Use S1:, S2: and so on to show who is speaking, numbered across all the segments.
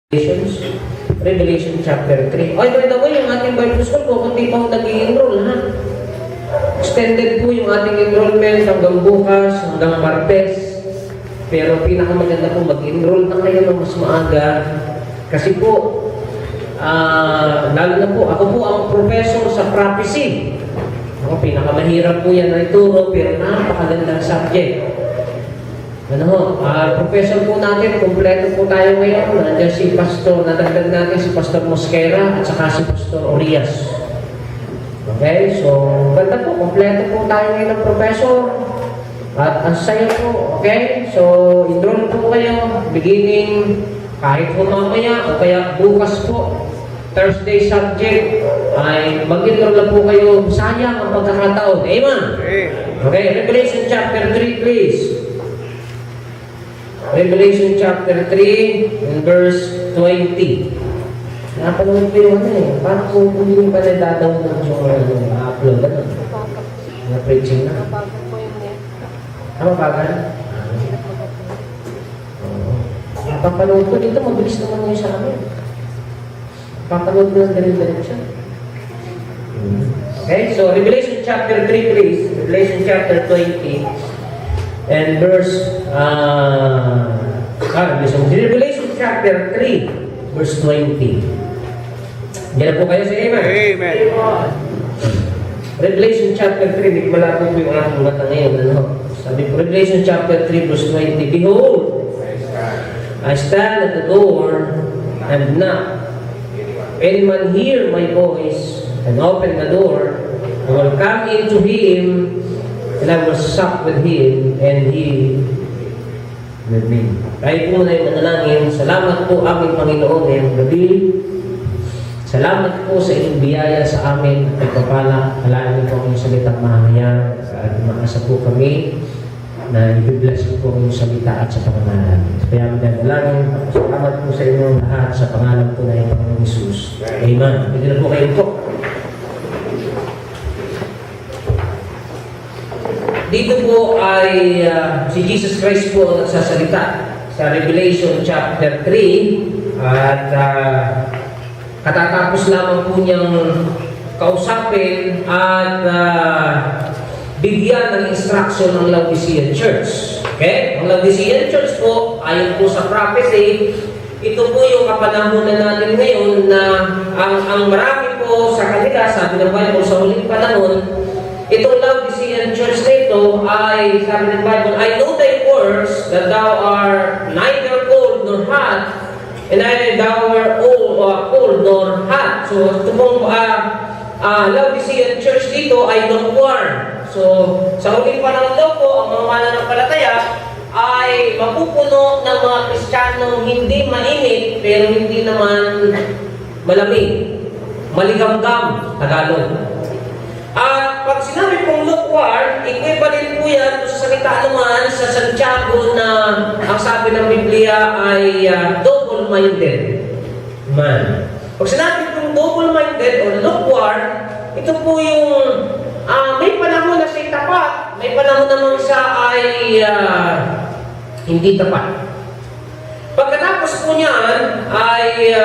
S1: Revelation chapter 3. By the way, yung ating Bible school po, kundi pa ako nag-i-enroll, ha? Extended po yung ating enrollment hanggang bukas, hanggang Martes. Pero pinakamaganda po, mag-enroll na kayo ng mas maaga. Kasi po, lalo na po, ako po ang professor sa prophecy. Ako, pinakamahirap po yan na ituro, pero napakagandang subject. Professor po natin, kompleto po tayo ngayon. Nandiyan si Pastor, nadagdag natin si Pastor Mosquera at saka si Pastor Orias. Okay, so ganda po, kompleto po tayo ngayon ng professor. At ang saya po, okay? So, enroll po kayo, beginning, kahit po mamaya o kaya bukas po, Thursday subject, ay mag-enroll na po kayo. Sayang ang pagkakataon. Amen? Okay, Revelation chapter 3, please. Revelation chapter 3 and verse 20. Napanood ko yung parang kung hindi pa nadadaw ng yung upload, na preaching na. Bagal? Papanood ko dito, mabilis naman yun sa amin. Papanood ko ng diretso. Okay, so Revelation chapter 3 please. Revelation chapter 20. And verse, Revelation chapter 3, verse 20. Diyan po kayo sa Amen.
S2: Amen.
S1: Revelation chapter 3, di ko malabo po yung aking mata ngayon. Sabi po, Revelation chapter 3, verse 20. Behold, I stand at the door and knock. Any man hear my voice and open the door, I will come into him, and I will sup with him, and he with me. Kahit po na yung manalangin, salamat po aming Panginoon ngayong gabi. Salamat po sa inyong biyaya sa amin at pagpapala. Halaan niyo po ang salitang mahayag. At makasa po kami na i-bless po ang salita at sa pangalan. Kaya magdalangin, salamat po sa inyong lahat sa pangalan po na yung Panginoon Jesus. Amen. Hindi na po kayo po. Dito po ay si Jesus Christ po ang nagsasalita sa Revelation chapter 3 at katatapos lamang po niyang kausapin at bigyan ng instruction ng Laodicean Church. Okay? Ang Laodicean Church po, ayon po sa prophecy, ito po yung kapanahunan natin ngayon na ang marami po sa kanila, sabi ng Bible sa huling panahon, itong Laodicean Church na ito ay, sabi ng Bible, I know thy works, that thou art neither cold nor hot, and thou art cold nor hot. So, ito pong Laodicean Church dito ay lukewarm. So, sa huling panahon daw po, ang mga mananampalataya ay mapupuno ng mga Kristiyanong hindi mainit, pero hindi naman malamig. Maligamgam, Tagalog. At pag sinabi pong lukewarm, equivalent po yan sa salita naman sa Santiago na ang sabi ng Biblia ay double-minded man. Pag sinabi pong double-minded o lukewarm, ito po yung may panahon na siya'y tapat, may panahon naman siya ay hindi tapat. Pagkatapos po niyan ay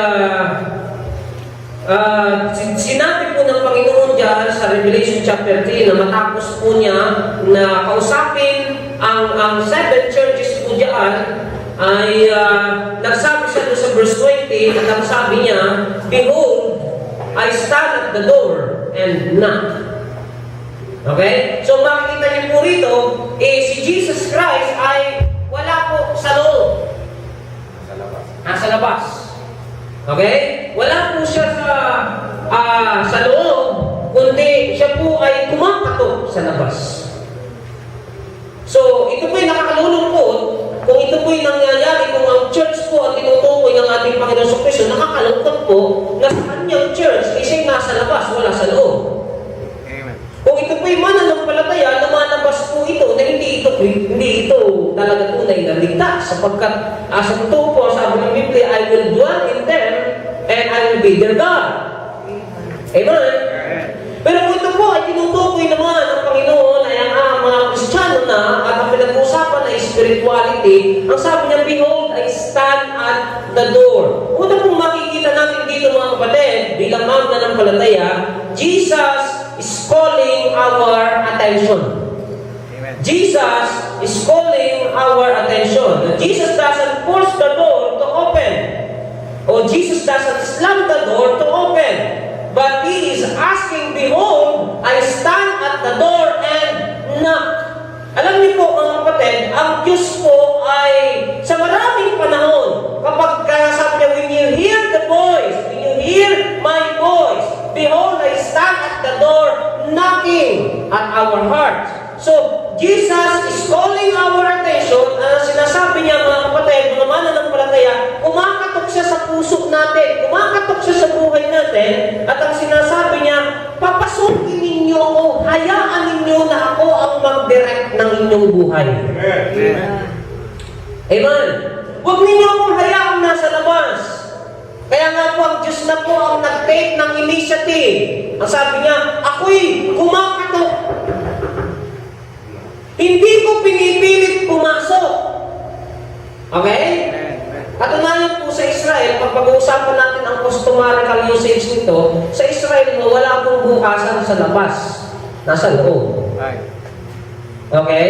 S1: sinabi po ng Panginoon dyan sa Revelation chapter 3 na matapos po niya na kausapin ang seven churches po dyan ay nagsabi siya doon sa verse 20 at ang sabi niya, behold, I stand at the door and knock. Okay? So makikita niyo po rito, si Jesus Christ ay wala po sa loob. Nasa labas. Okay? Wala po siya sa loob, kundi siya po ay kumakatok sa labas. So, ito po ay nakakalulungkot kung ito po ay nangyayari kung ang church po at tinutukoy ng ating Panginoon sa Kristo, nakakalungkot po na sa kanyang church ay siya'y nasa labas, wala sa loob.
S2: Amen.
S1: Kung ito po ay mananampalataya, lumalabas po ito na hindi ito talaga tunay na ligtas sapagkat sa totoo po, sabi ng Biblia, I will dwell in them and I will be their God. Amen? Pero kung ito po ay tinutukoy naman ng Panginoon ay ang mga Kristiyano na at ang pinag-uusapan ay spirituality, ang sabi niya, behold, I stand at the door. una pong makikita natin dito mga kapatid, bilang mananampalataya, Jesus is calling our attention. Jesus is calling our attention. Jesus doesn't force the door to open. Or Jesus doesn't slam the door to open. But He is asking, behold, I stand at the door and knock. Alam niyo po mga kapatid, ang Diyos po ay sa maraming panahon, kapag sabi niya, when you hear the voice, when you hear my voice, behold, I stand at the door knocking at our hearts. So, Jesus is calling our attention. Sinasabi niya mga kapatid, mga mananampalataya, kumakatok siya sa puso natin, kumakatok siya sa buhay natin, at ang sinasabi niya, papasukin ninyo ako, hayaan ninyo na ako ang mag-direct ng inyong buhay.
S2: Amen.
S1: Amen. Huwag ninyo akong hayaang nasa labas. Kaya nga po, ang Diyos na po ang nag-take ng initiative. Ang sabi niya, ako'y kumakatok. Hindi ko pinipilit pumasok. Okay? Katunayan po sa Israel, pag pag-uusapan natin ang customary usage nito, sa Israel wala pong bukasan sa labas. Nasa loob. Okay?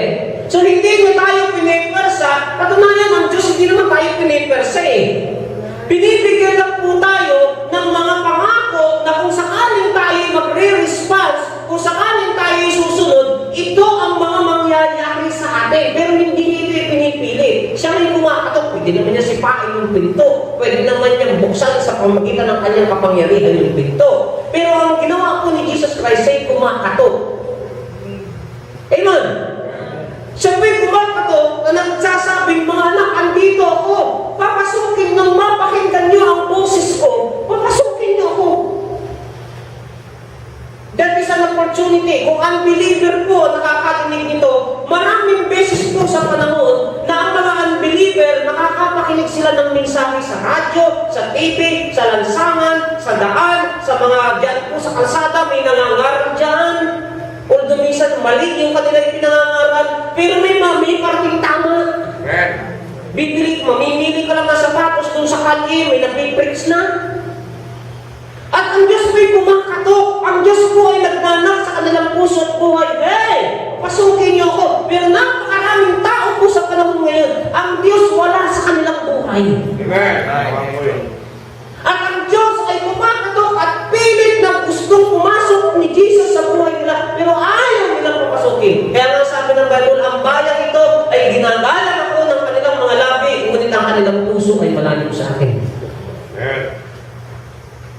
S1: So hindi mo tayo pinipersa, katunayan ang Diyos hindi naman tayo pinipersa eh. Binibigyan lang po tayo ng mga pangako na kung sakaling tayo magre-response, kung sakaling tayo susunod, ito ang mga mangyayari sa atin. Pero hindi ito pinipili. Siya rin kumakatok. Pwede naman niya sipain yung pinto. Pwede naman niya buksan sa pamagitan ng kanyang kapangyarihan yung pinto. Pero ang ginawa po ni Jesus Christ ay kumakatok. Amen? Siya po'y kumakatok na nagsasabing, mga anak, andito ako. Papasukin nung mapakinggan niyo ang boses ko. Papasukin niyo ako. That is an opportunity. Kung unbeliever po nakakarinig nito, maraming beses po sa panahon na ang mga unbeliever nakakapakinig sila ng mensahe sa radyo, sa TV, sa lansangan, sa daan, sa mga dyan po sa kalsada, may nangangaral dyan. Although minsan mali yung kanila yung pinangangaral, pero may parting tama. Mamimili ka lang ng sapatos kung sa kalye, may napiprits na. At ang Diyos po'y kumakatok. Ang Diyos po ay nagnanak sa kanilang puso at buhay. Hey! Pasukin niyo ako. Pero napakaraming tao po sa panahon ngayon, ang Diyos wala sa kanilang buhay.
S2: Amen.
S1: At ang Diyos ay kumakatok at pilit na gustong pumasok ni Jesus sa buhay nila, pero ayaw nilang papasukin. Kaya nga sabi ng Bible, ang bayang ito ay ginagalang ako ng kanilang mga labi, ngunit ang kanilang puso ay malayo sa akin.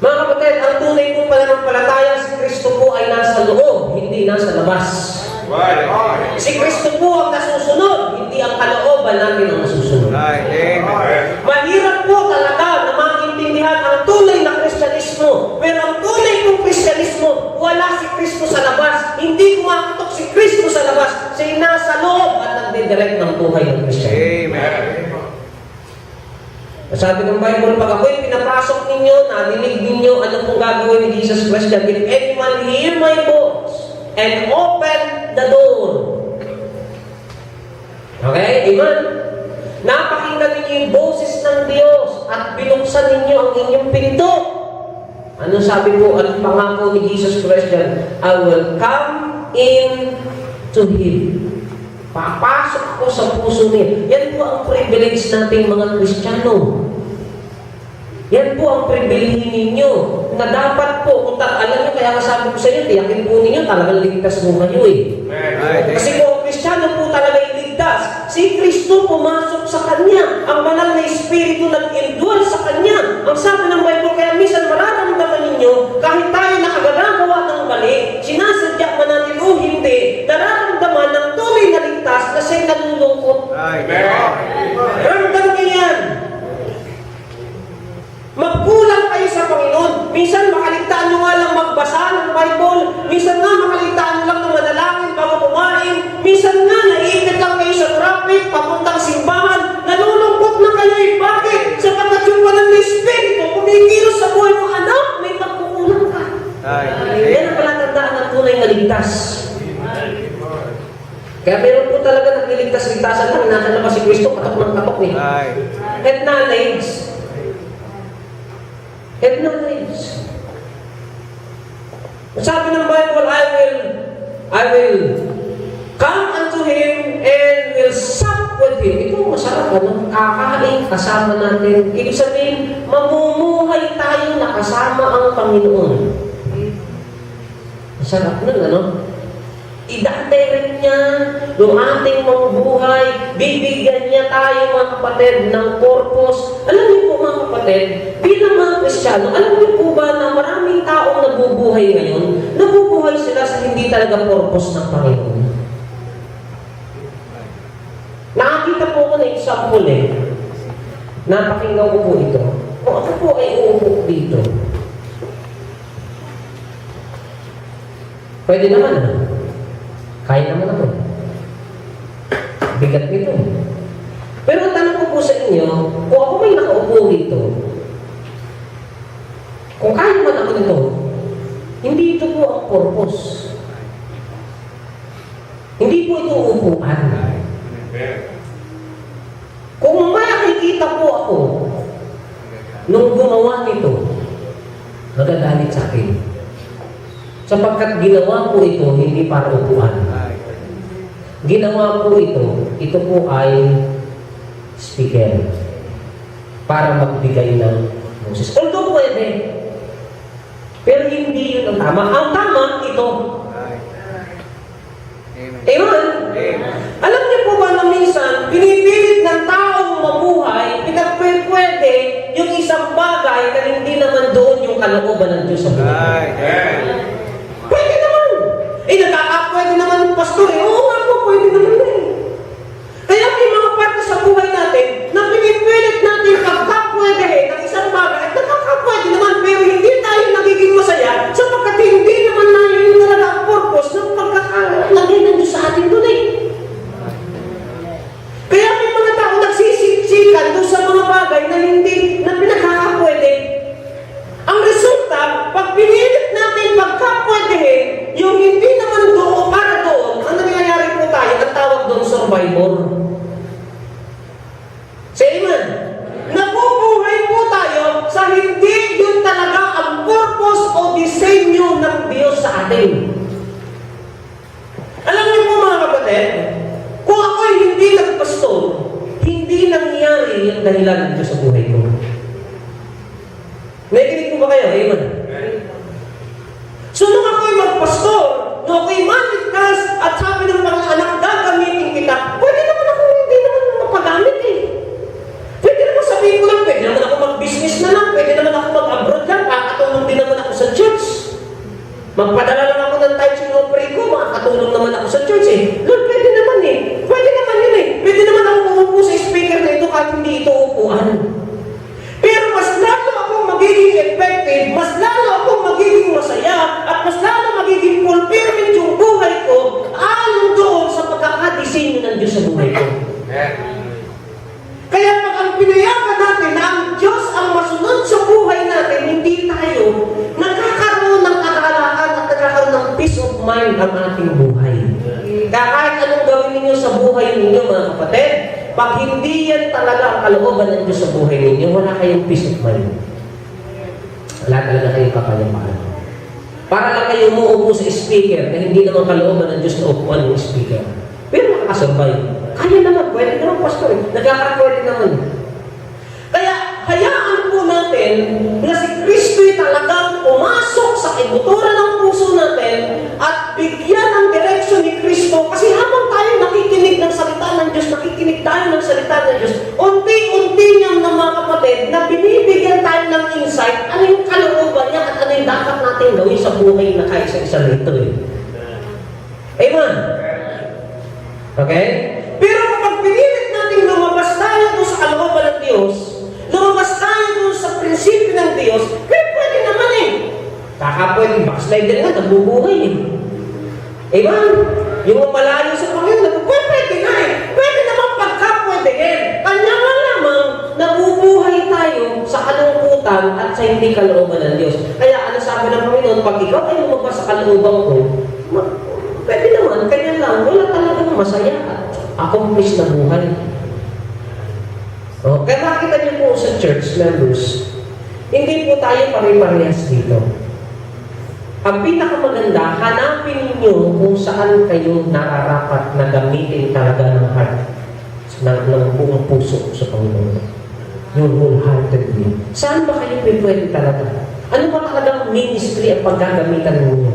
S1: Mga kapatid, ang tunay pong pananampalataya, si Kristo po ay nasa loob, hindi nasa labas. Si Kristo po ang nasusunod, hindi ang kalooban natin ang nasusunod. Mahirap po talaga na maintindihan ang tunay na Kristyanismo. Pero ang tunay pong Kristyanismo, wala si Kristo sa labas. Hindi kumakatok si Kristo sa labas. Siya'y nasa loob at nagdidirect ng buhay ng Kristyanismo.
S2: Amen.
S1: Sabi ng Bible, pag ako'y pinapasok ninyo, nadinig ninyo, ano pong gagawin ni Jesus Christ? If anyone hear my voice and open the door. Okay? Amen? Napakinggan ninyo yung boses ng Diyos at binuksan ninyo ang inyong pinto. Ano sabi po at pangako ni Jesus Christ dyan? I will come in to Him. Papasok ako sa puso niya. Yan po ang privilege nating mga Kristiyano. Yan po ang privilege ninyo. Na dapat po, kung alam niyo, kaya sabi ko sa inyo, tiyakin po ninyo, talagang ligtas mo kayo eh. Kasi kung ang Kristiyano po talaga iligtas, si Kristo pumasok sa Kanya. Ang banal na Espiritu nag-indwell sa Kanya. Ang sabi ng Bible, kaya minsan mararamdaman ninyo, kahit tayo nakagagawa ng mali, sinasadya man natin o hindi, nararamdaman ng tunay na ligtas na siya'y nalulungkot. Ramdam niyo yan. Magkulang kayo sa Panginoon. Minsan makaligtaan nyo nga lang magbasa ng Bible. Minsan nga makaligtaan nyo lang ng manalangin bago kumain. Minsan nga naiinit lang kayo sa traffic, papuntang simbahan. Nalulungkot na kayo eh. Bakit? Sapagkat yung banal na Espiritu kumikilos sa buhay mo, anak, may pagkukulang ka. Yan ang palatandaan ng tunay na ligtas. Kaya meron po talaga nagliligtas-ligtasan lang, nasa labas si Kristo, katok ng katok eh. At knowledge, and knowledge. Sabi ng Bible, I will come unto Him and will sup with Him. Ito masarap, ano? Kakain, kasama natin. Ibig sabihin, mamumuhay tayo na kasama ang Panginoon. Masarap nun, ano? I-direct niya yung ating mga buhay. Bibigyan niya tayo, mga kapatid, ng purpose. Alam niyo po, mga kapatid, bilang mga Kristiyano, alam niyo po ba na maraming taong nabubuhay ngayon, nabubuhay sila sa hindi talaga purpose ng Panginoon. Nakakita po ko na example Napakinggan ko po ito. Kung ako po ay uupo dito, pwede naman, kaya naman ako. Bigat nito. Pero ang tanong ko po sa inyo, kung ako may nakaupo dito, kung kaya naman ako nito, hindi ito po ang purpose. Hindi po ito upuan. Kung makikita po ako nung gumawa nito, magagalit sa akin. Sapagkat ginawa po ito hindi para upuan. Ginawa po ito po ay speaker para magbigay ng Moses. Although pwede, pero hindi yun ang tama. Ang tama, ito. Amen? Alam niyo po ba na minsan, pinipilit ng taong mabuhay, pinagpwede yung isang bagay na hindi naman doon yung kalooban ng Diyos sa buhay. Pwede naman. Pwede naman yung pastor Oo nga po, pwede naman Kaya may mga parte sa buhay natin na pinipilit natin pagkapwede ng isang bagay at nakakapwede naman pero hindi tayo nagiging masaya sapagkat hindi naman na yun talaga ang purpose ng pagkakalagay ng Diyos sa atin doon Kaya may mga tao nagsisiksikan doon sa mga bagay na hindi na pinakakapwede. Ang resulta, pag pinilit natin pagkapwede yung hindi naman doon para doon, ang nangyayari po tayo, ang tawag doon survivor. Say amen. Nabubuhay po tayo sa hindi yun talaga ang purpose o disenyo ng Diyos sa atin. Alam niyo po mga kapatid, kung ako ay hindi nagpastor, hindi nangyari yung dahilan ng Diyos sa buhay ko. Nakikinig po ba kayo? Amen. So nung ako'y magpastor, nung ako'y maligtas at sabi ng mga anak, gagamitin kita, pwede naman ako hindi naman mapagamit Pwede naman sabihin ko lang, pwede naman ako mag-business na lang, pwede naman ako mag-abroad lang, makakatulong din naman ako sa church. Magpadala lang ako ng tithes and offering ko, makakatulong naman ako sa church Lord, pwede naman Pwede naman yun Pwede naman ako umupo sa speaker na ito kahit hindi ito upuan. Pero mas lalo akong magiging effective, mas lalo akong magiging masaya, at mas lalo magiging fulfillment yung buhay ko ayon doon sa pagkakadesenyo ng Diyos sa buhay ko. Kaya pag ang pinayagan natin na ang Diyos ang masunod sa buhay natin, hindi tayo nagkakaroon ng kagalaan at nagkakaroon ng peace of mind ang ating buhay. Kaya kahit anong gawin ninyo sa buhay ninyo, mga kapatid, pag hindi yan talaga ang kalooban ng Diyos sa buhay ninyo, wala kayong peace of mind. Wala talaga kayong kapayapaan. Para lang kayo umuupo sa speaker na hindi naman kalooban ng Diyos na upuan ng speaker. Pero makakasurvive. Kaya naman, pwede naman pastor Nagkakapwede naman. Kaya, hayaan po natin na si Kristo'y talagang pumasok sa ibuturan ng puso natin at bigyan ng direksyon ni Kristo kasi habang tayo nakikinig ng salita ng Diyos, nakikinig tayo ng salita ng Diyos, unti-unti niyang na mga kapatid na binibigyan tayo ng insight ano yung kalooban niya at ano yung dapat natin gawin sa buhay na kaisa-isa nito Amen? Okay? Pero kapag pinilit natin lumabas tayo doon sa kalooban ng Diyos, lumabas tayo doon sa prinsipyo ng Diyos, kaya pwede naman Kakapwede, backslide nga, nabubuhay Amen? Yung malayo sa Panginoon, pwede nga Pwede naman pagkapwede Kanya nga lamang, nabubuhay tayo sa kalungkutan at sa hindi kalooban ng Diyos. Kaya ano sabi ng Panginoon, pag ikaw ay lumabas sa kalooban ko, pwede naman, kanya lang, wala talagang masaya accomplish na buhay. Kaya makita niyo po sa church members, Hindi po tayo pare-parehas dito. Ang pinakamaganda, hanapin niyo kung saan kayo nararapat na gamitin talaga ng heart, ng buong puso sa Panginoon. Yung wholeheartedly. Saan ba kayo pwede talaga? Ano ba talagang ministry ang paggagamitan ninyo?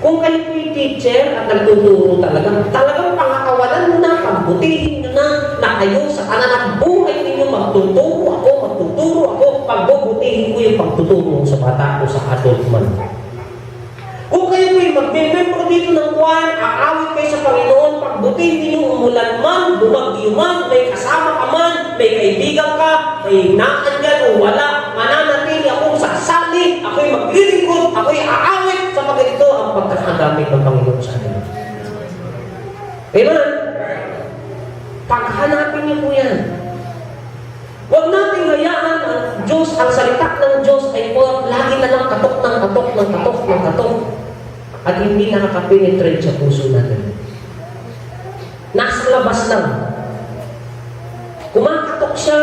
S1: Kung kayo po'y teacher at nagtuturo talagang pangakawalan mo na, pagbutihin nyo na kayo sa kanan ng buhay ninyo, magtuturo ako, pagbubutihin ko yung pagtuturo sa bata ko sa adult man. Kung kayo po'y magme-membro dito ng Juan, aawit kayo sa Panginoon, pagbutihin ninyo, umulan man, bumagyo man, may kasama ka man, may kaibigan ka, may naan dyan o wala, mananatili akong sasali, ako'y maglilingkod, ako'y aawit, sa pagganito ang pagkakagamit ng Panginoon sa atin. Amen? Paghanapin niyo po yan. Huwag natin hayaan ang Diyos, ang salita ng Diyos ay po lagi na lang katok ng katok. At hindi nakaka-penetrate sa puso natin. Nasa labas lang. Kumakatok siya,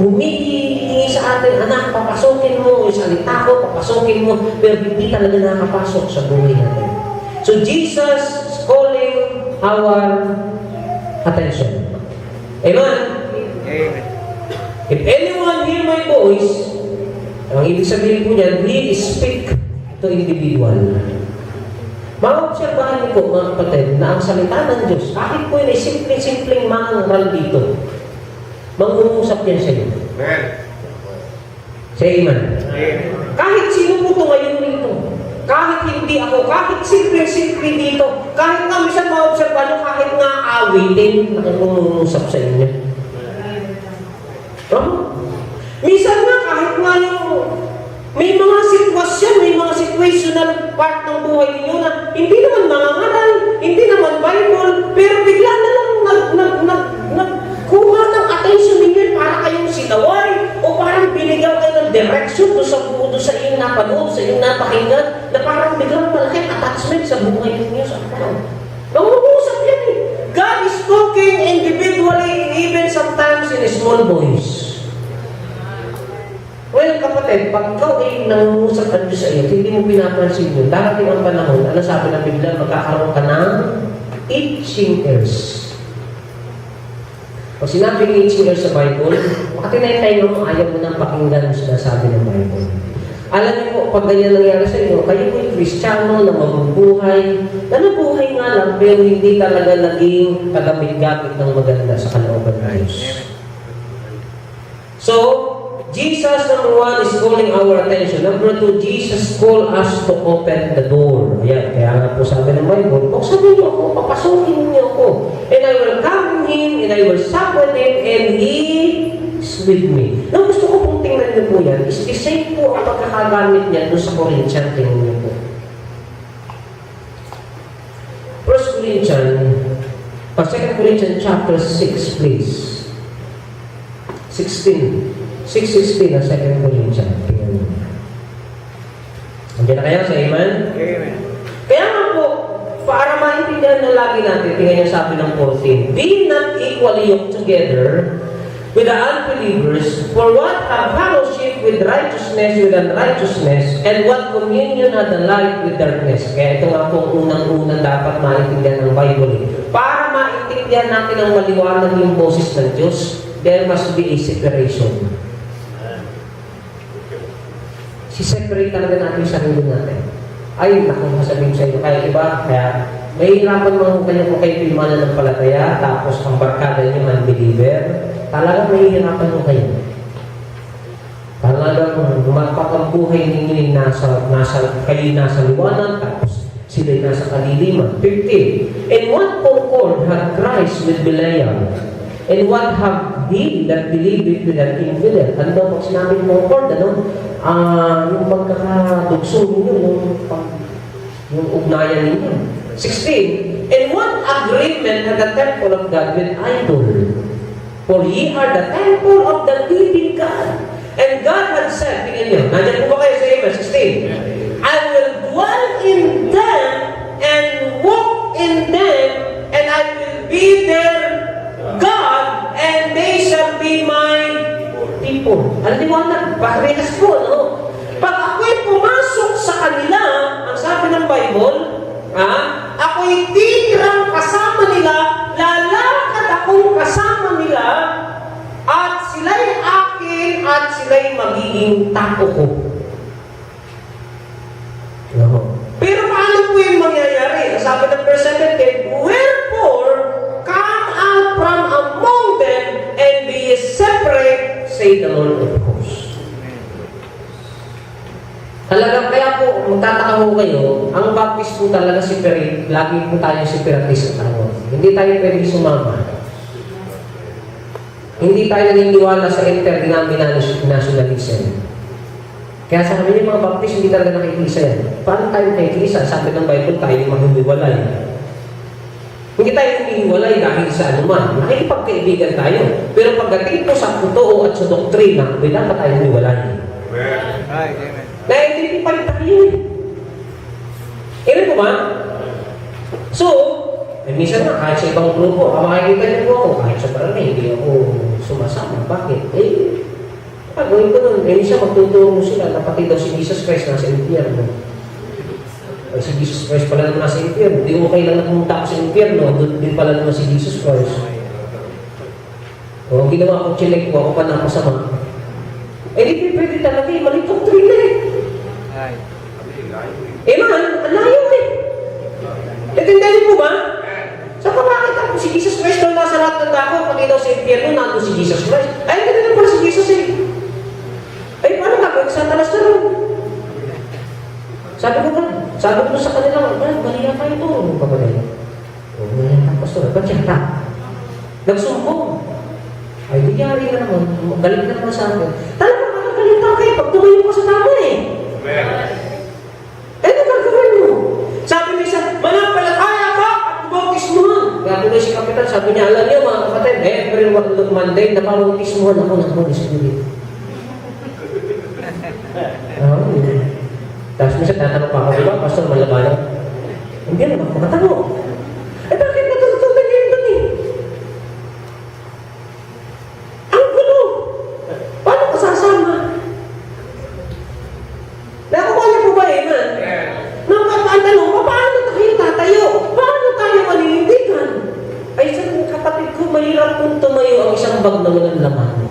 S1: humihingi sa atin, anak, papasokin mo, yung salita ko, papasokin mo, pero hindi talaga nakapasok sa buhay natin. So Jesus is calling our attention. Amen?
S3: Amen.
S1: If anyone hear my voice, ang ibig sabihin po niyan, he speak to individual. Maobserbahan niyo po, mga kapatid, na ang salita ng Diyos, kahit po yun ay simpleng mangaral dito, mangungusap yan sa iyo.
S2: Amen.
S1: Say amen.
S2: Amen.
S1: Kahit sino po ito ngayon dito, kahit hindi ako, kahit simple dito, kahit nga minsan maobserbahan, kahit nga awitin, nakangungusap sa inyo. Minsan nga, kahit nga yung may mga sitwasyon, may mga situational part ng buhay ninyo na hindi naman mangangaral, hindi naman Bible, pero bigla na lang nagkuha ng attention ninyo para kayong sinaway o parang binigyan kayo ng direction doon sa iyong napanood, sa iyong napakinggan, na parang biglang malaking attachment sa buhay ninyo sa araw. Nangungusap yan eh. God is talking individually, even sometimes in small voice. Well, kapatid, pag ikaw ay nangungusap ang Diyos sa iyo, hindi mo pinapansin yun, darating ang panahon, ano sabi ng Biblia, magkakaroon ka ng itching ears. Pag sinabing itching ears sa Bible, makatinay mo, ayaw mo nang pakinggan ang sinasabi ng Bible. Alam niyo po, pag ganyan nangyari sa inyo, kayo po'y Kristiyano na mabubuhay, na nabuhay nga lang, pero hindi talaga naging kagamit-gamit ng maganda sa kalooban ng Diyos. So, Jesus, number one, is calling our attention. Number two, Jesus called us to open the door. Ayan, kaya nga po sabi ng Bible, buksan niyo ako, papasukin niyo ako. And I will come him, and I will sup with him, and he is with me. Now, gusto ko pong tingnan niyo po yan, is the same po ang pagkakagamit niya doon sa Corinthian, tingnan niyo po. 1 Corinthians chapter 6, please. 6:16 na 2 Corinthians. Andiyan na kayo sa Amen?
S3: Amen.
S1: Kaya nga po, para maintindihan na lagi natin, tingnan niyo sabi ng 14, be not equally yoked together with the unbelievers, for what have fellowship with righteousness with unrighteousness, and what communion had the light with darkness. Kaya ito nga po unang-unang dapat maintindihan ng Bible. Para maintindihan natin ang maliwanag yung boses ng Diyos, there must be a separation. Si-separate talaga natin yung sarili natin. Ay, naku, sabihin sa inyo, kaya iba, kaya may hirapan mga kanya kung kayo pilmanan ng palataya, tapos ang barkada niyo unbeliever, talagang may hirapan mo kayo. Talagang mapapang buhay ninyo nasa liwanag, tapos sila'y nasa kaliliman. 15. And what concord had Christ with Belial? And what have he that believed with an infidel? Ano daw pag sinabing concord, ano? Yung pagkakadugso ninyo, yung ugnayan ninyo. 16. And what agreement had the temple of God with idol? For ye are the temple of the living God. And God had said, tingnan nyo, nandiyan po ba kayo sa Amen? 16. I will dwell in them and walk in them, and I will be their God, and they shall be my people. people. Ang liwanag, parehas po, no? Pag ako'y pumasok sa kanila, ang sabi ng Bible, ako'y titirang kasama nila, lalakad akong kasama nila, at sila'y akin, at sila'y magiging tao ko. No. Pero paano po yung mangyayari? Ang sabi ng verse 17, wherefore, come out from among them, and be separate, say the Lord of hosts. Talagang kaya po, magtataka ko kayo, ang baptist po talaga lagi po tayo separatist sa tawag. Hindi tayo pwedeng sumama. Hindi tayo naniniwala sa interdenominationalism. Kaya sa kami yung mga baptist, hindi talaga nakikisa yan. Paano tayo nakikisa? Sabi ng Bible, tayo yung mahihiwalay. Hindi tayo humihiwalay dahil sa anuman. Nakikipagkaibigan tayo. Pero pagdating po sa totoo at sa doktrina, may dapat tayo humiwalay.
S2: Amen.
S1: Na-identify tayo eh. Ilan po ba? So, minsan na, kahit sa ibang grupo, makikita niyo po ako, kahit sa barangay, hindi ako sumasama. Bakit? Gawin ko nun. Minsan magtuturo sila na pati daw si Jesus Christ nasa impyerno. Ay, si Jesus Christ pala naman nasa impyerno. Hindi mo kailangan pumunta ako sa impyerno. Doon din pala naman si Jesus Christ. O, ginawa ko chinek ko, ako pa na masama. Di pwede talaga eh. Mali doktrina eh. Man, ang layo eh. Natindahin mo ba? Sa pamakita ko, si Jesus Christ daw nasa lahat ng dako, pati daw sa impyerno, nandun si Jesus Christ. Ay, hindi na pala si Jesus eh. Ay, paano gagawin sa talas na rin? Sabi ko sa kanila, baliya kayo ito. Ano pa ba na yun? Baliya ka, pastor. Ba't siya ka? Nagsumbong. Ay, di yari na naman. Galit ka naman sa akin. Talagang makakalitan kayo pag tumayo ko sa tama eh. Ano gagawin mo? Sabi niya isa, manampalataya ka at bautismuhan. Kaya tuloy si Kapitan, sabi niya, alam niyo mga kapatid, every Monday, napabautismuhan ako ng Holy Spirit. Tapos minsan tatanong pa ako, diba, Pastor, malabanan? Hindi naman, makatanong. Bakit matututun niyo yun eh? Ang gulo! Paano ka sasama? Nakukuha niyo po ba man? Ang tanong, paano tayo tatayo? Paano tayo malilindigan? Ay, isang kapatid ko, mahirap kung tumayo ang isang bag na walang laman.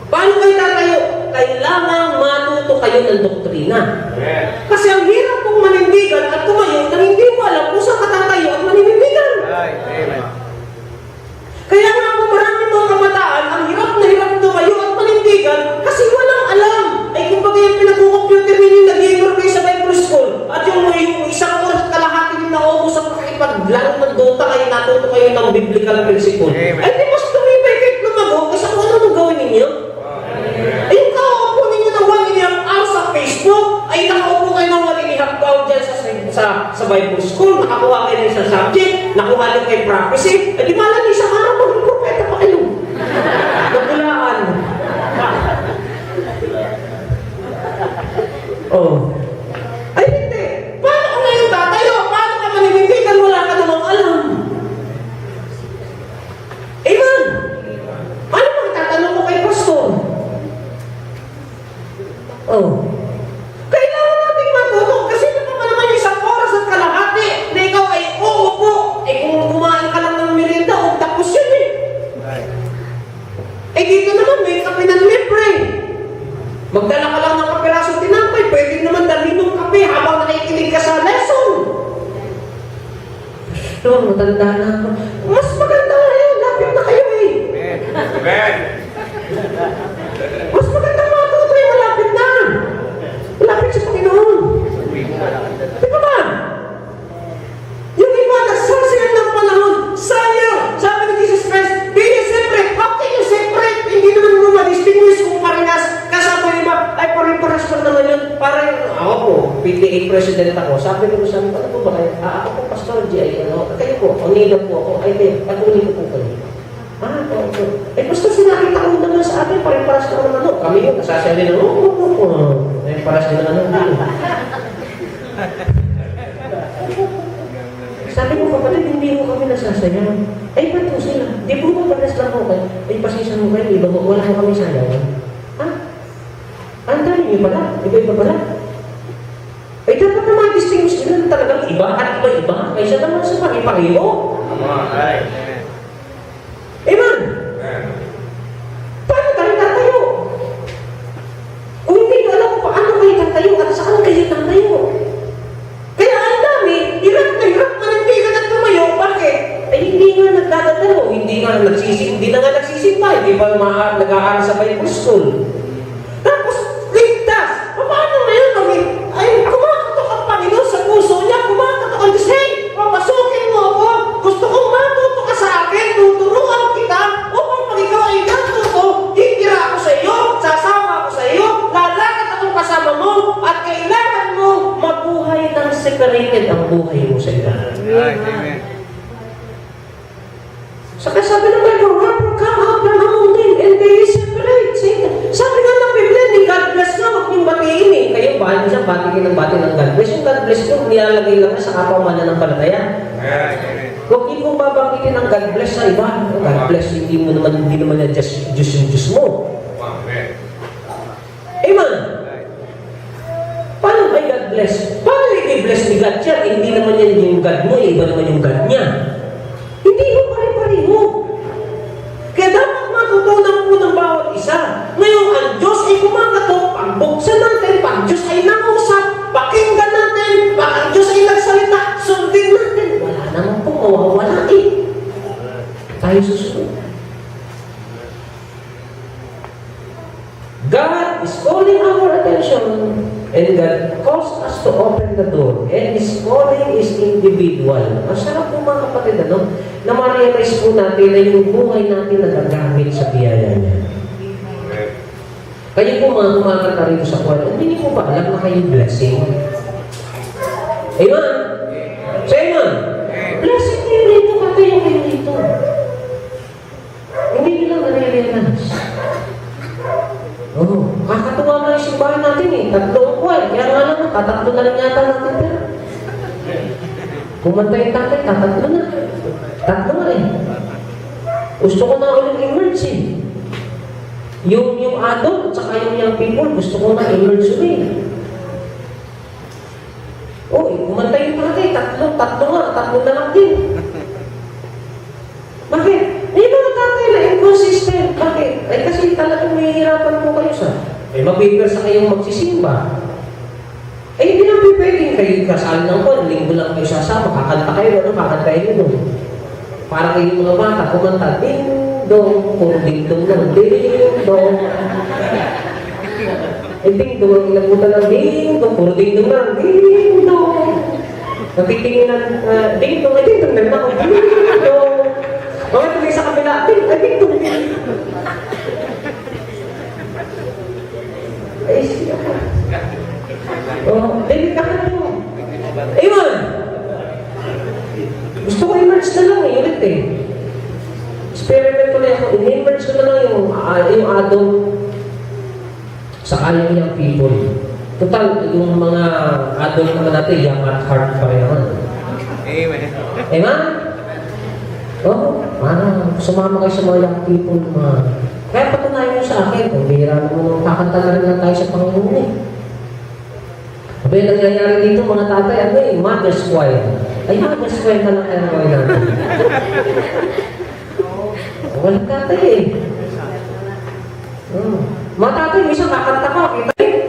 S1: Paano kayo tatayo? Kailangan matuto kayo ng doktrina. Kasi ang hirap kong manindigan at tumayo nang hindi mo alam kung saan katatayo at maninindigan. Kaya nga po marami mga kamataan, ang hirap na hirap tumayo at manindigan kasi walang alam. Ay kumbaga yung pinag-computer ninyo nag-iigor kayo sa Bible School at yung isang oras kalahati din na obo sa pakipaglaro ng Dota kayo natuto kayo ng biblical principle. Ay di mas tumibay kayo lumago kasi kung ano gawin ninyo? Ay yung kaupo ninyo ng 1.5 hours sa Facebook, ay nakaupo kayo ng 1.5 hours dyan sa Bible School, nakakuha kayo ng isang subject, nakuha nyo kayo prophecy, ay di malang isang araw, magpropeta pa kayo. Nagulaan. Ay hindi. Paano ka ngayon tatayo? Paano ka maninindigan? Wala ka namang alam. Amen. Ano ba itatanong mo kay pastor? Kailangan natin matuto kasi ito pa naman isang oras at kalahati na ikaw ay uupo. Kung kumain ka lang ng merienda, tapos yun eh. Dito naman may kape ng libre. Magdala ka lang ng kapirasong tinapay, pwede naman dalhin ng kape habang nakikinig ka sa lesson. Matanda na ako. Mas maganda na yun, lapit na kayo eh.
S2: Amen.
S1: Mas maganda matuto eh, malapit na. Malapit sa Panginoon. Di ba ba? Yung iba, nagsasayang ng panahon. Sayang! Sabi ni Jesus Christ, be you separate. How can you separate? Hindi naman mo ma-distinguish kung parehas. Kasama yung iba, ay pare-paras pa naman yun. Parang, ako po, PTA president ako. Sabi ko sa amin, ano po ba kayo? Ako po, Pastor G.I. Kayo po, onila po ako. Ay, kayo, patuloy ko po kayo. Po. Pastor, sinakita ko naman sa akin, pare-paras na naman. Kami yun, nasasali na, pare-paras na naman. Sabi ko, kapatid, hindi mo kami nasasayaw. Ay, ba't po sila? Di po ba panas lang ko kayo? Ay, pasensya mo kayo, iba mo, wala mo kami sayawan. Ha? Ang dami niyo pala, iba-iba pala. Ay, dapat naman distinguish nila na talagang iba at iba-iba. Kaysa naman sa pag-ipareho.
S2: Amen.
S1: Amen! Paano tayo tatayo? Kung hindi nyo alam kung paano kayo tatayo at saan kayo tatayo. Kaya ang dami, hirap na hirap manantigan at tumayo. Bakit? Ay hindi nga nagdadalo, hindi na nga nagsisimba, hindi ba nag-aaral sa Bible School. Tapos, ligtas! Paano na yun? Ay, kumakatok ang Panginoon sa puso niya, kumakatok ang Diyos, hey, papasukin mo ako, gusto kong matuto ka sa akin, tuturuan kita, upang pag ikaw ay natuto, titira ako sa iyo, sasama ako sa iyo, lalakad akong kasama mo, at kailangan mo mabuhay ng separated ang buhay mo sa iba.
S2: Amen.
S1: Saka sabi ng Bible, wherefore come out from among them and be separate. Sabi nga ng Biblia, ni God bless na, huwag niyong batiin eh. Kayo ba, minsan batiin ng God bless. Yung God bless ko, nilalagay lang sa kapwa mananampalataya.
S2: Amen.
S1: Huwag niyo kong babangkitin ng God bless sa iba. God bless, hindi naman yan Diyos yung Diyos mo.
S2: Amen.
S1: Amen. Paano may God bless? Paano i-bless ni God yan? Hindi naman yan yung God mo, iba naman yung God niya. Hindi mo pare-pareho. Kaya dapat matutunan po ng bawat isa. Ngayon, ang Diyos ay kumakatok, pagbuksan natin, pag Diyos ay nangusap, pakinggan natin, pag ang Diyos ay nagsalita, sundin natin. Wala naman po mawawala eh. Tayo susunod. God is calling our attention and God calls us to open the door. And His calling is individual. Masarap po mga kapatid, na ma-realize po natin na yung buhay natin nagagamit sa biyaya niya. Kayo po mga kumakanta rito sa kwarto, hindi po ba alam na kayo blessing? Amen? Say amen? Blessing kayo rito, katayo kayo rito. Hindi nyo lang nare-realize. Oh, kakatuwa na yung simbahan natin eh. Tatlong buwan. Kaya nga lang, tatatlo na rin yata natin pero. Kumanta yung tatay, tatatlo na. Tatlo na eh. Gusto ko na ulit emerge eh. Yung adult, saka yung young people, gusto ko na emerge ulit. Oh, kumanta yung tatay, tatlo na lang din. Bakit? May mga tatay na inconsistent. Bakit? Ay kasi talagang mahihirapan po kayo sa mapipir sa kayong magsisimba. Ay hindi naman pwedeng kayo kasal ng buwan, linggo lang kayo sasama, kakanta kayo, kakanta kayo doon. Para kayong mga bata, kumanta, ding-dong, puro ding-dong lang, ding-dong. Eh ding-dong, ang inabutan ng ding-dong, puro ding-dong lang, ding-dong. Napitingin ng ding-dong, ay ding-dong na ako, ding-dong. Bakit tuloy sa kabila? Ding-dong. Ay, siya. Oh, David, kakanta mo. Amen! Gusto ko i-merge na lang ulit eh. Experiment ko na ako. I-merge ko na lang yung adult sa young people. Total, yung mga adult naman natin, young at heart pa rin naman.
S2: Amen.
S1: Amen? Oo, sumama kayo sa mga young people. Kaya patunayan nyo sa akin, kung bihira naman nung kakanta na rin lang tayo sa Panginoon eh. Sabi, nangyayari dito mga tatay, ano eh, mother's choir. Ay, mother's choir na lang kaya naman natin. Walang tatay eh. Mga tatay, minsan kakanta ko, kita eh.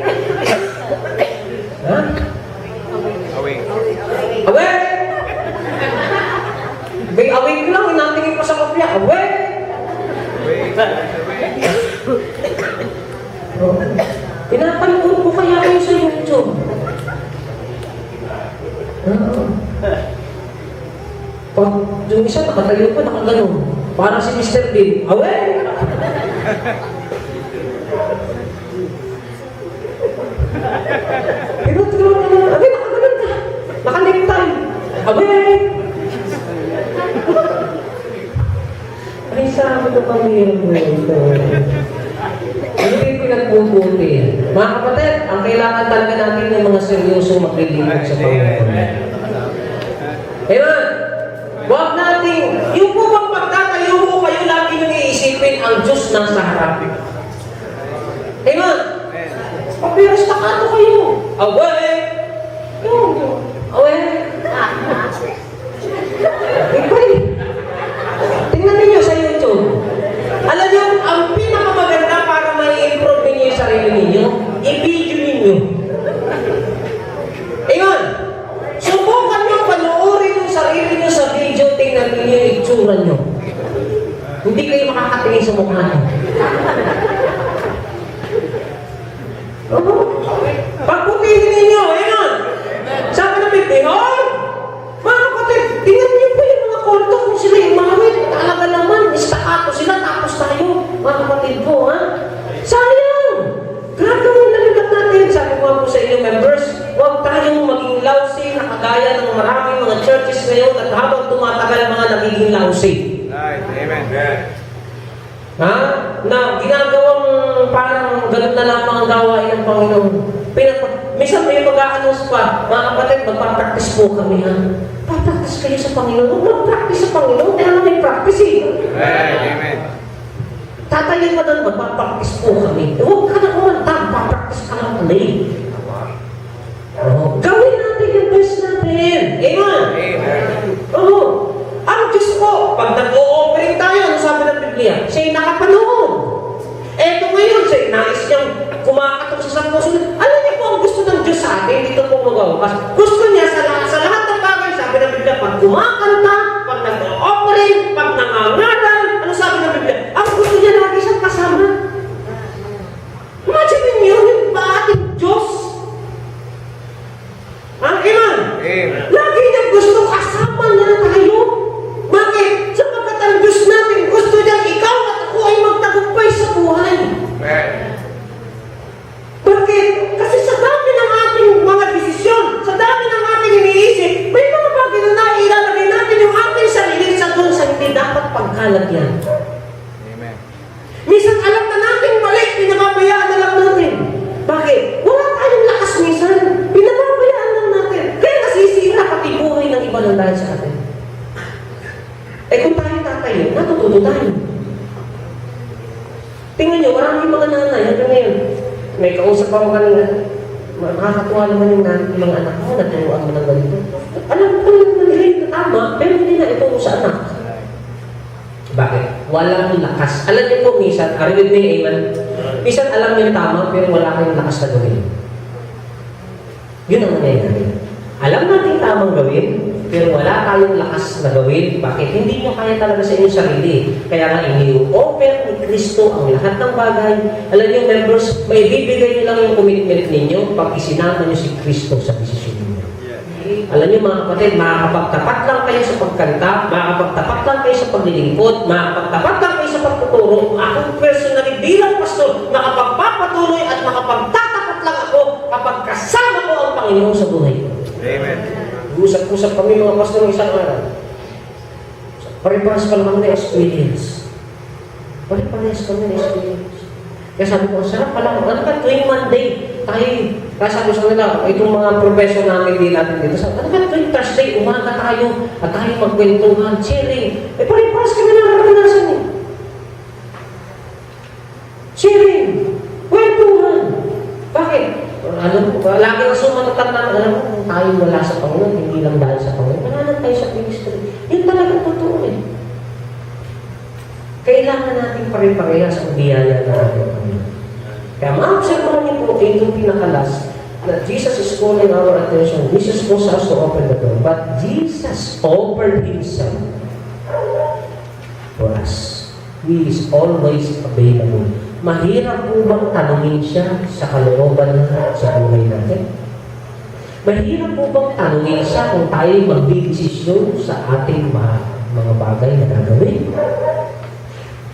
S1: Ha?
S2: Away.
S1: Away! Away ko lang, inatingin ko sa kopya. Away! Pinapanood ko kaya kayo sa YouTube. Pag yung isa nakatayo pa, nakagano. Parang si Mr. Bean. Away! Tinutulog ka na. Abay, nakaganon ka. Nakaliktay. Away! Ay, sabi ko pamilya mo ito. Hindi pinagpuputi. Mga kapatid, ang kailangan talaga natin ng mga seryosong maglilingkod sa Panginoon. Amen! Huwag natin, yung po bang pagtatayo mo kayo, lagi nyo iisipin ang Diyos nasa harap. Amen. Pero stakato kayo. Away! Away! Ipay! Tingnan ninyo sa YouTube. Alam nyo, ang pinakamaganda para ma-improve ninyo yung sarili ninyo, i-video ninyo. Amen. Subukan nyo panoorin yung sarili nyo sa video, tingnan ninyo yung itsura nyo. Hindi kayo makakatingin sa mukha nyo. Pagputihin ninyo, ayan. Sabi na Bibihon, mga kapatid, tingnan niyo po yung mga kulto kung sila yung mawit. Talaga naman, istakato sila, tapos tayo. Mga kapatid po, ha? Sayang! Gagawin na ligat natin. Sabi ko po sa inyo, members, huwag tayong maging lousy na kagaya ng maraming mga churches ngayon at habang tumatagal mga nagiging lousy.
S2: Right. Amen.
S1: Ha? Na ginagawang parang ganun na lamang ang gawain ng Panginoon. Minsan may mag-aanos pa, mga kapatid, magpa-practice po kami, ha? Pa-practice kayo sa Panginoon. Huwag mag-practice sa Panginoon, kaya naman may practice, eh.
S2: Right. Amen.
S1: Tatayin ka doon, magpa-practice po kami. Huwag ka na kumanta, pa-practice ka lang ulit. Gawin natin yung best natin. Amen.
S2: Amen.
S1: Ang Diyos po, pag nag-o-offering tayo, ano sabi ng Biblia? Siya'y nakapanood. Eto ngayon, siya'y nais niyang kumakatok sa puso. Alam niyo po ang gusto ng Diyos sa atin, dito po magawakas. Gusto niya sa lahat ng bagay, sabi ng Biblia, pag kumakanta, pag nag-o-offering, pag nangangaral, ano sabi ng Biblia? Ang gusto niya lagi siyang kasama. Imagine niyo, yung ba ating Diyos? Amen.
S2: Amen.
S1: Lagi niya gusto kasama niya tayo. Bakit? Sapagkat ang Diyos natin gusto niyang ikaw at ako ay magtagumpay sa buhay. Bakit? Kasi sa dami ng ating mga desisyon, sa dami ng ating iniisip, may mga bagay na nailalagay natin yung ating sarili sa doon sa hindi dapat pagkalagyan.
S2: Amen.
S1: Minsan alam na natin mali, pinababayaan na lang natin. Bakit? Wala tayong lakas minsan. Pinababayaan lang natin. Kaya nasisira pati buhay ng iba ng dahil sa atin. Kung tayo tatayo, natututo tayo. Tingnan nyo, maraming mga nanay, hanggang ngayon, may kausap ako kanina, makakatuwa naman yung mga anak mo, naturuan mo ng ganito. Alam ko yung nag-rate na tama, pero hindi na ito sa anak. Bakit? Walang lakas. Alam niyo po, minsan, are with me, amen? Minsan alam niyo yung tama, pero wala kayong lakas na gawin. Yun ang nangyayari. Alam natin tamang gawin, pero wala tayong lakas na gawin. Bakit? Hindi nyo kaya talaga sa inyong sarili. Kaya nga, ini-offer ni Kristo ang lahat ng bagay. Alam niyo, members, may bibigay nyo lang yung commitment ninyo pag isinama nyo si Kristo sa desisyon ninyo. Alam niyo, mga kapatid, makakapagtapat lang kayo sa pagkanta, makakapagtapat lang kayo sa paglilingkod, makakapagtapat lang kayo sa pagtuturo. Ako personally bilang pastor, makapagpapatuloy at makapagtatapat lang ako kapag kasama ko ang Panginoon sa buhay ko.
S2: Amen.
S1: Usap-usap kami mga pastor ng isang araw. Pare-pares pa naman na experience. Pare-pares kami na experience. Kaya sabi ko, sarap pala. Ano ka, tuwing Monday, tayo, kaya sabi ko sa kanila, itong mga profession namin din natin dito, sabi, ano ka, tuwing Thursday, umaga tayo, at tayo magkwentuhan, sharing. Pare-pares kami na naranasan eh. Sharing. Kwentuhan. Bakit? Alam mo, lagi ang sumanutan namin, alam mo, kung tayo wala sa Panginoon, hindi lang dahil sa Panginoon, mananan tayo sa ministry. Yun talagang totoo eh. Kailangan natin pare-parehas ang biyaya na ating Panginoon. Kaya ma-observahan niyo po, itong pinakalas, that Jesus is calling our attention. Jesus wants us to open the door. But Jesus offered Himself for us. He is always available. Mahirap po bang tanungin siya sa kalooban sa buhay natin? Mahirap po bang tanungin siya kung tayo magdidesisyon sa ating mga bagay na gagawin?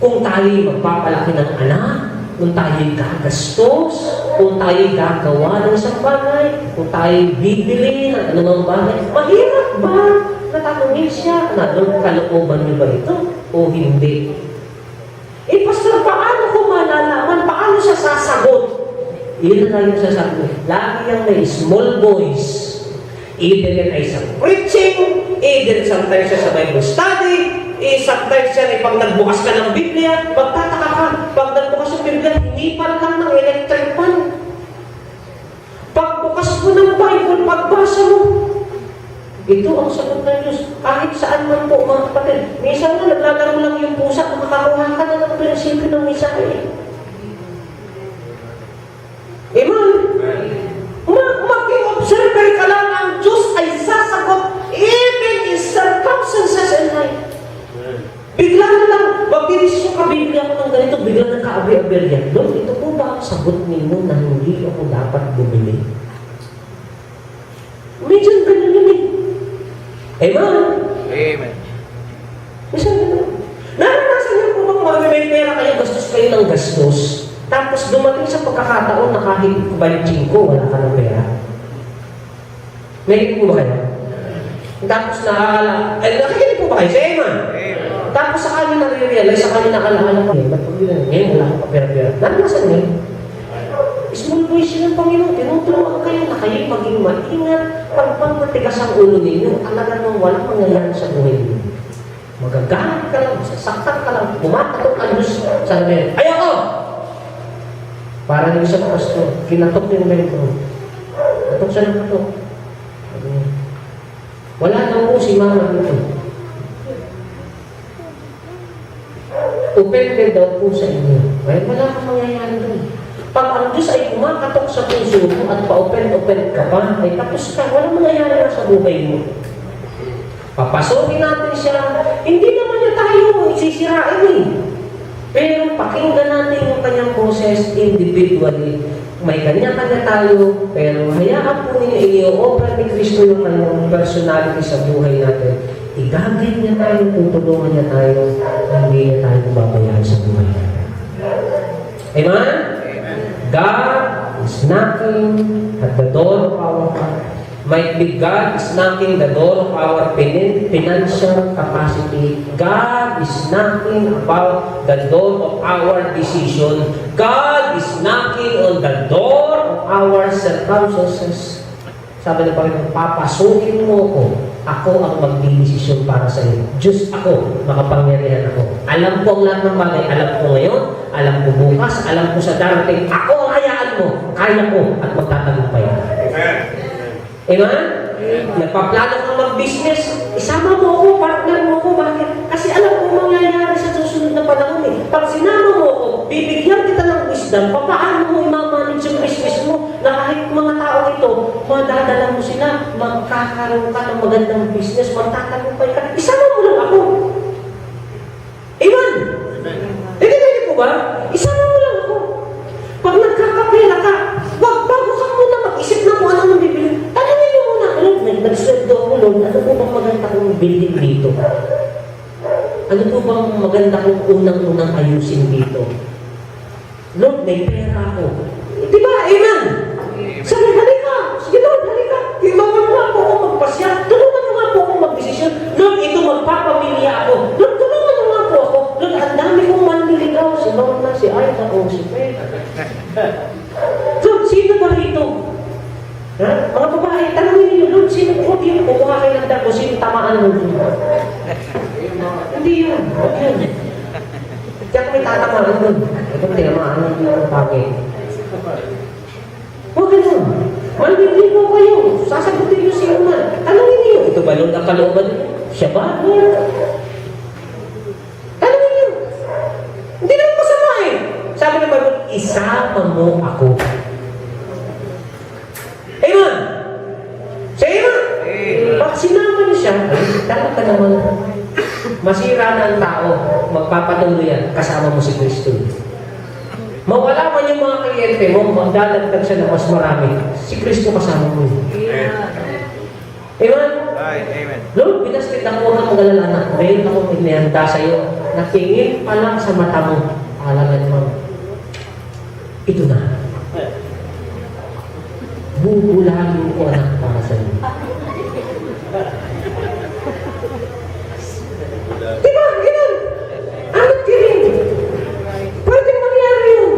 S1: Kung tayo magpapalaki ng anak, kung tayo gagastos, kung tayo gagawa ng isang bagay, kung tayo bibili ng anumang bagay, mahirap ba na tanungin siya na doon kalooban niyo ba ito o hindi? Pastor, paano ko malalaman? Paano siya sasagot? Yun na yung sasagot. Lagi yung may small voice. Either yan ay sa preaching, Either sometimes siya sa Bible study, sometimes siya pag nagbukas ka ng Biblia, magtataka ka, pag nagbukas ng Biblia, hindi pa lang ng electric fan. Pagbukas mo ng Bible, pagbasa mo, ito ang sagot ng Diyos. Kahit saan man po, mga kapatid. Minsan nga, naglalaro lang yung pusa, makakakuha ka na ng prinsipyo ng mensahe. Amen? Mag-observe ka lang, ang Diyos ay sasagot even in circumstances in life. Bigla na lang, magbibisyo ka, bibigyan ko ng ganito, bigla na ka-abi-aber yan. Lord, ito po ba ang sagot ninyo na hindi ako dapat bumili? Medyo ganun yun eh. Amen?
S2: Amen.
S1: Minsan ganun. Naranasan niyo po bang may pera kayo, gastos kayo ng gastos, tapos dumating sa pagkakataon na kahit balitsing ko, wala ka ng pera? May po ba kayo? Tapos nakikinig po ba kayo? Say amen. Tapos sa kanya nare-realize, sa kanya nakalaala ko, ba't po yun? Ngayon wala akong pera-pera. Naranasan niyo? Small voice yun ng Panginoon. Tinutulungan kayo na kayo maging maingat. Pag matigas ang ulo ninyo, talaga nung walang mangyayari sa buhay ninyo. Magagalit ka lang, sasaktan ka lang, bumatatok ang Diyos. Sabi niya, ayoko! Para rin sa pastor, kinatok niya yung ganito. Katok siya ng katok. Wala nang po si mama dito. Open daw po sa inyo. Kaya wala kang mangyayari doon. Pag ang Diyos ay kumakatok sa puso mo at pa-open ka pa, ay tapos ka, walang mangyayari na sa buhay mo. Papasokin natin siya. Hindi naman niya tayo isisirain eh. Pero pakinggan natin yung kanyang process individually. May kanya-kanya tayo, pero hayaan po ninyo, i-offer ni Kristo yung kanyang personality sa buhay natin. Igagay niya tayo, tutulungan niya tayo, hindi niya tayo babayaran sa buhay natin. Amen? God is knocking at the door of our heart. Might be God is knocking the door of our financial capacity. God is knocking about the door of our decision. God is knocking on the door of our circumstances. Sabi ng Panginoon, papasukin mo ako. Ako ang magdidesisyon para sa iyo. Diyos ako, makapangyarihan ako. Alam ko ang lahat ng bagay. Alam ko ngayon, alam ko bukas, alam ko sa darating. Ako ang hayaan mo. Kaya ko at magtatagumpay. Amen? Nagpaplano kang mag-business, isama mo ako, partner mo ako. Bakit? Kasi alam ko mangyayari sa susunod na panahon eh. Pag sinama mo ako, bibigyan kita ng wisdom, paano mo i-manage yung business mo na kahit mga tao ito, madadala mo sila, magkakaroon ka ng magandang business, magtatagumpay ka. Isama mo lang ako. Amen? Hindi po ba? Isama mo lang ako. Pag nagkakapera ka, bago ka muna mag-isip na kung ano nang bibili. Tanungin mo muna, Lord, nag-sweldo ako, Lord, ano po bang maganda kong building dito? Ano po bang maganda kong unang-unang ayusin dito? Lord, may pera ako. Di ba? Amen? Sabi, halika. Sige, Lord, halika. Ibawan mo ako kung magpasya. Tulungan mo nga po ako mag-desisyon. Lord, ito magpapamilya ako. Lord, tulungan mo nga po ako. Lord, ang dami kong manliligaw. Si Lorna, si Aida, o si Pena. Lord, sino ba rito? Ha? Mga babae, tanongin niyo, Lord, sino po dito? Kumuha kayo ng dako, sino tamaan mo dito? Hindi yun. Huwag yun. Kaya kung may tatamaan doon, ito tinamaan ng yung pangit. Huwag ganun. Maliligo kayo. Sasagutin niyo siya man. Tanongin niyo, ito ba Lord ang kalooban niyo? Siya ba? Tanongin niyo. Hindi naman masama eh. Sabi ng Bible, isama mo ako. Amen? Say amen? Pag sinama niyo siya, dapat ka naman masira na ang tao, magpapatuloy yan, kasama mo si Kristo. Mawala man yung mga kliyente mo, magdadagdag siya na mas marami, si Kristo kasama mo. Amen?
S2: Amen.
S1: Lord, binastit ako, huwag kang mag-alala na. Ngayon ako inihanda sa'yo, natingin pa lang sa mata mo, alaman mo, ito na. Bubulahin ko anak para sa'yo. Diba? Ganun. Anak kirin. Pwede mangyari yun.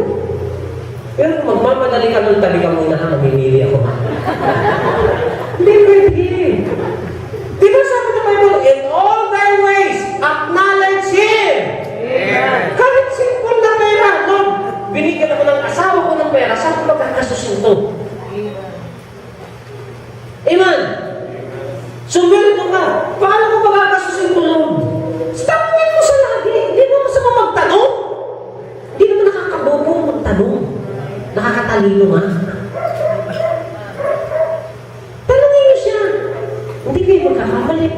S1: Pero kung magmamadali ka nun, tabi ka muna ha, mamimili ako. Hindi pwede. Diba sabi na kayo, matalino nga. Tanungin niyo siya. Hindi kayo magkakamali.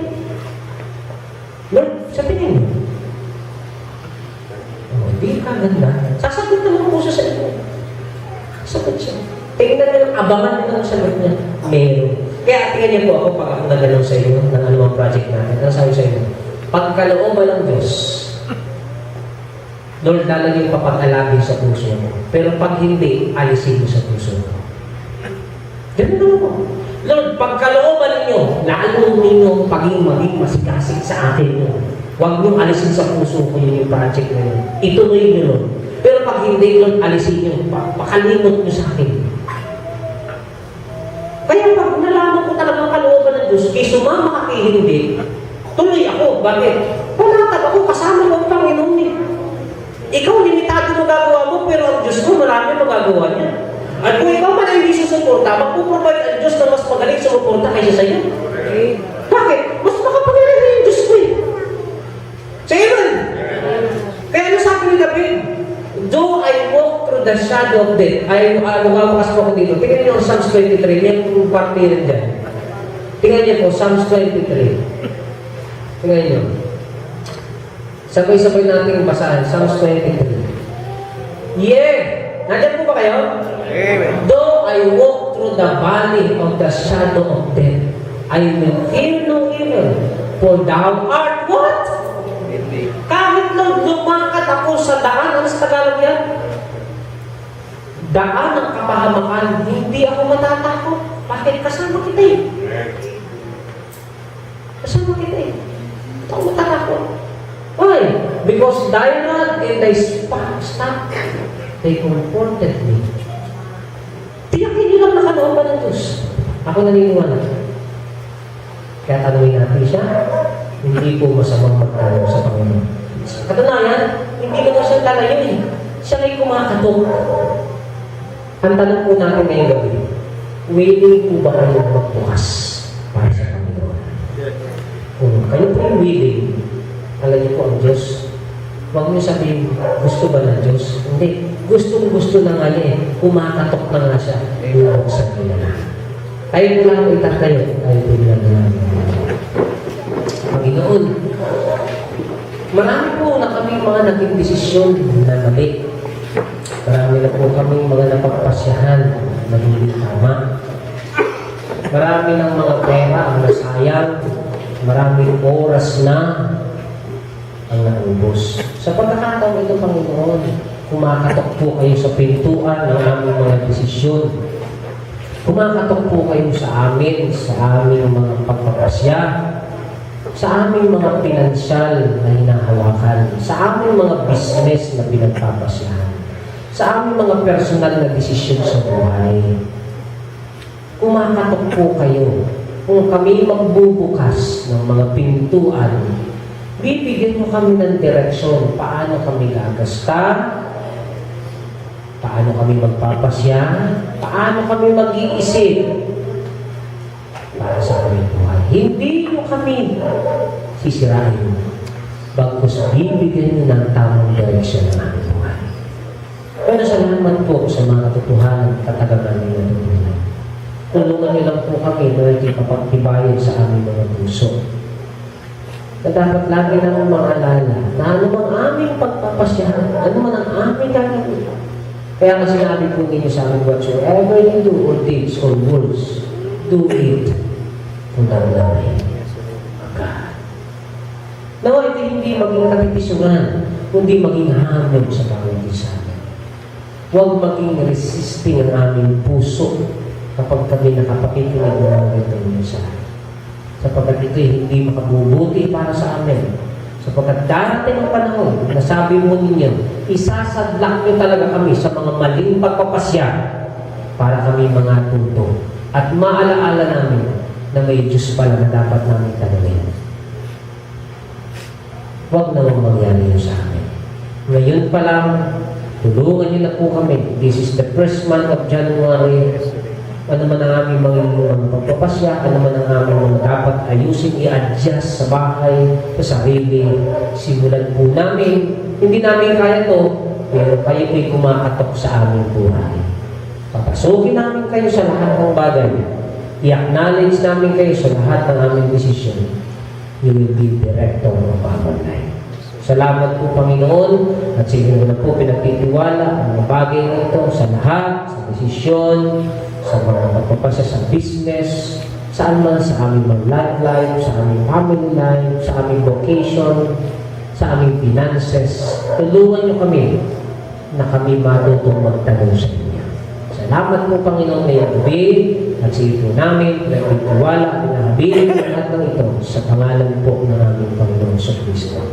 S1: Lord, sa tingin mo, hindi ka ganda. Sasagot naman po siya sa inyo. Sasagot siya. Tingnan niyo, abangan niyo ang sagot niya. Meron. Kaya tingnan niyo po ako pag ako nagano'n sa inyo, ng anumang project natin. Ano sabi sa inyo? Pagkalooban ng Diyos, Lord, lalagyan yung papag-alagin sa puso mo. Pero pag hindi, alisin mo sa puso mo. Ganun naman po. Lord, pagkalooban ninyo, lalo ninyo maging masikasig sa akin mo. Huwag niyong alisin sa puso ko yung project na yun. Ituloy niyo, Lord. Pero pag hindi, Lord, alisin niyo. Pakalimot niyo sa akin. Kaya pag nalaman ko talagang kalooban ng Diyos, kay sumama ka kay hindi, tuloy ako. Bakit? Panatag ako, kasama mo ang Panginoon eh. Ikaw, limitado mo gagawa mo, pero ang Diyos mo, marami magagawa niya. At kung ikaw man ay hindi susuporta, magpuprovide ang Diyos na mas magaling sumuporta kaysa sa iyo. Okay. Bakit? Mas makapangyarihan yung Diyos ko eh. Sa Amen. Kaya ano sabi ni David? Though I walk through the shadow of death, ay bumabakas po ako dito. Tingnan niyo ang Psalms 23, yung part nila dyan. Tingnan niyo po, Psalms 23. Tingnan niyo. Sabay-sabay natin basahan, Psalms 23. Yeah! Nandiyan po ba kayo?
S2: Amen.
S1: Though I walk through the valley of the shadow of death, I will fear no evil, for thou art what?
S2: Hindi.
S1: Kahit lang lumakad ako sa daan, ano sa Tagalog yan? Daan ng kapahamakan, hindi ako matatakot. Bakit? Kasama kita eh. Kasama kita eh. Hindi ako matatakot. Why? Because thy rod and thy staff, they comforted me. Tiyakin niyo lang nakalooban ng Diyos. Ako naniniwala. Kaya tanungin natin siya, hindi po masamang magtanong sa Panginoon. Katunayan, hindi naman siya talayo eh. Siya ay kumakatok. Ang tanong po natin ngayong gabi, willing po ba kayo magbukas para sa Panginoon? Kung kayo po yung willing, alam niyo po ang Diyos, huwag niyo sabihin, gusto ba ng Diyos? Hindi. Gustong-gusto na nga niya eh. Kumakatok na nga siya. Huwag sa kanya. Tayo po lang po itatayo. Tayo po lang naman. Panginoon, marami po na kami mga naging desisyon na mali. Marami na po kami mga napagpasyahan na hindi tama. Marami ng mga pera ang nasayang. Maraming oras na ang naubos. Sa pagkakataon ito, Panginoon, kumakatok po kayo sa pintuan ng aming mga desisyon. Kumakatok po kayo sa aming mga pagpapasya, sa aming mga pinansyal na hinahawakan, sa aming mga business na pinagpapasyahan, sa aming mga personal na desisyon sa buhay. Kumakatok po kayo. Kung kami magbubukas ng mga pintuan, bibigyan mo kami ng direksyon paano kami gagasta, paano kami magpapasya, paano kami mag-iisip para sa aming buhay. Hindi mo kami sisirain, bagkus bibigyan mo ng tamang direksyon ng aming buhay. Pero salamat po sa mga katotohanan at katagalan nila ng tulungan niyo lang po kami na hindi kapagtibayan sa aming mga puso. Na dapat lagi namin maalala na ano mang aming pagpapasyahan, ano man ang aming gagawin. Kaya nga sinabi po ninyo sa amin, whatsoever you do or deeds or words, do it kung namin. Nawa ito hindi maging kapipisugan, kundi maging hamon sa pangitisan. Huwag maging resisting ang aming puso kapag kami nakapakikinig ng mga ganitong mensahe. Sapagkat ito hindi makabubuti para sa amin. Sapagkat darating ang panahon na sabi mo ninyo, isasadlak nyo talaga kami sa mga maling pagpapasya para kami mga tuto. At maalaala namin na may Diyos pala na dapat namin tanungin. Huwag namang mangyari yun sa amin. Ngayon pa lang, tulungan niyo na po kami. This is the first month of January. Ano man ang aming mga pagpapasya, ano man ang aming mga dapat ayusin, i-adjust sa bahay, sa sarili. Simulan po namin. Hindi namin kaya to, pero kayo po'y kumakatok sa aming buhay. Papasukin namin kayo sa lahat ng bagay. I-acknowledge namin kayo sa lahat ng aming desisyon. You will be director of our life. Salamat po, Panginoon, at sa inyo na po pinagtitiwala ang mga bagay na ito sa lahat, sa desisyon, sa mga pagpapasa sa business, saan man sa aming mga love life, sa aming family life, sa aming vocation, sa aming finances. Tulungan niyo kami na kami matutong magtanong sa inyo. Salamat po, Panginoon, na gabi at sa iyo po namin pinagtitiwala at pinahabilin lahat ng ito sa pangalan po ng aming Panginoon sa Kristo.